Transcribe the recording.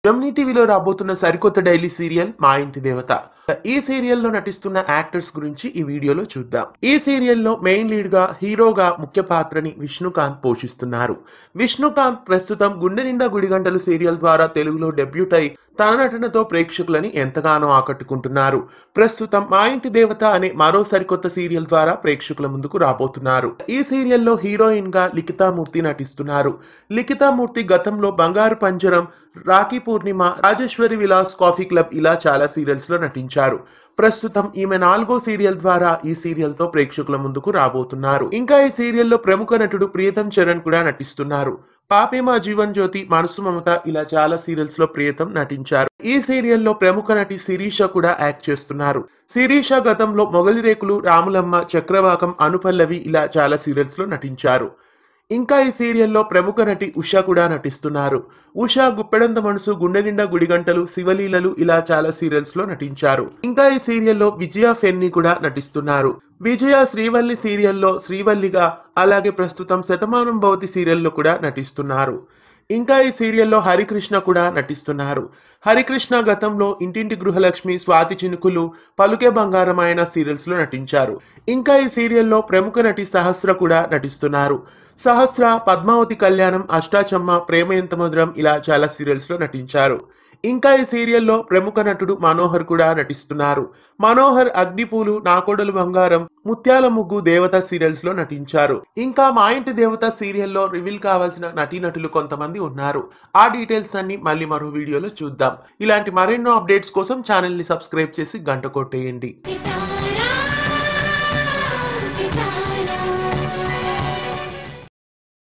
Gemini టీవీలో రాబోతున్న సరికొత్త డైలీ సీరియల్ మా ఇంటి దేవత. ఈ సీరియల్లో నటిస్తున్న యాక్టర్స్ గురించి ఈ వీడియోలో చూద్దాం. ఈ సీరియల్లో మెయిన్ లీడ్ గా హీరోగా ముఖ్య పాత్రని విష్ణుకాంత్ పోషిస్తున్నారు. విష్ణుకాంత్ ప్రస్తుతం గుండె నిండా గుడిగంటలు సీరియల్ ద్వారా తెలుగులో డెబ్యూట్ అయి తన నటనతో ప్రేక్షకులని ఎంతగానో ఆకట్టుకుంటున్నారు. ప్రస్తుతం మా ఇంటి దేవత అనే మరో సరికొత్త సీరియల్ ద్వారా ప్రేక్షకుల ముందుకు రాబోతున్నారు. ఈ సీరియల్లో హీరోయిన్ గా లిఖితామూర్తి నటిస్తున్నారు. లిఖితామూర్తి గతంలో బంగారు పంజరం, రాఖీ పూర్ణిమ, రాజేశ్వరి విలాస్ కాఫీ క్లబ్ ఇలా చాలా సీరియల్స్ లో నటించారు. ప్రస్తుతం ఈమె 4వ సీరియల్ ద్వారా ఈ సీరియల్ తో ప్రేక్షకుల ముందుకు రాబోతున్నారు. ఇంకా ఈ సీరియల్లో ప్రముఖ నటుడు ప్రియతం చరణ్ కూడా నటిస్తున్నారు. పాపే మా జీవన్ జ్యోతి, మనసు మమత ఇలా చాలా సీరియల్స్ లో ప్రియతం నటించారు. ఈ సీరియల్లో ప్రముఖ నటి శిరీష కూడా యాక్ట్ చేస్తున్నారు. శిరీష గతంలో మొగలి రేకులు, రాములమ్మ, చక్రవాకం, అనుపల్లవి ఇలా చాలా సీరియల్స్ లో నటించారు. ఇంకా ఈ సీరియల్లో ప్రముఖ నటి ఉషా కూడా నటిస్తున్నారు. ఉషా గుప్పెడంత మనసు, గుండె నిండా గుడిగంటలు, శివలీలలు ఇలా చాలా సీరియల్స్ లో నటించారు. ఇంకా ఈ సీరియల్లో విజయ ఫెన్ని కూడా నటిస్తున్నారు. విజయ శ్రీవల్లి సీరియల్లో శ్రీవల్లిగా, అలాగే ప్రస్తుతం శతమానం భవతి సీరియల్లో కూడా నటిస్తున్నారు. ఇంకా ఈ సీరియల్లో హరికృష్ణ కూడా నటిస్తున్నారు. హరికృష్ణ గతంలో ఇంటింటి గృహలక్ష్మి, స్వాతి చినుకులు, పలుకే బంగారం అయిన సీరియల్స్ లో నటించారు. ఇంకా ఈ సీరియల్లో ప్రముఖ నటి సహస్ర కూడా నటిస్తున్నారు. సహస్ర, పద్మావతి కళ్యాణం, అష్టాచమ్మ, ప్రేమ ఎంత మధురం ఇలా చాలా సీరియల్స్ లో నటించారు. ఇంకా ఈ సీరియల్లో ప్రముఖ నటుడు మనోహర్ కూడా నటిస్తున్నారు. మనోహర్ అగ్నిపూలు, నాకోడలు బంగారం, ముత్యాల ముగ్గు, దేవత సీరియల్స్ లో నటించారు. ఇంకా మా ఇంటి దేవత సీరియల్లో రివీల్ కావాల్సిన నటీనటులు కొంతమంది ఉన్నారు. ఆ డీటెయిల్స్ అన్ని మళ్ళీ మరో వీడియోలో చూద్దాం. ఇలాంటి మరెన్నో అప్డేట్స్ కోసం ఛానల్ ని సబ్స్క్రైబ్ చేసి గంట కొట్టేయండి.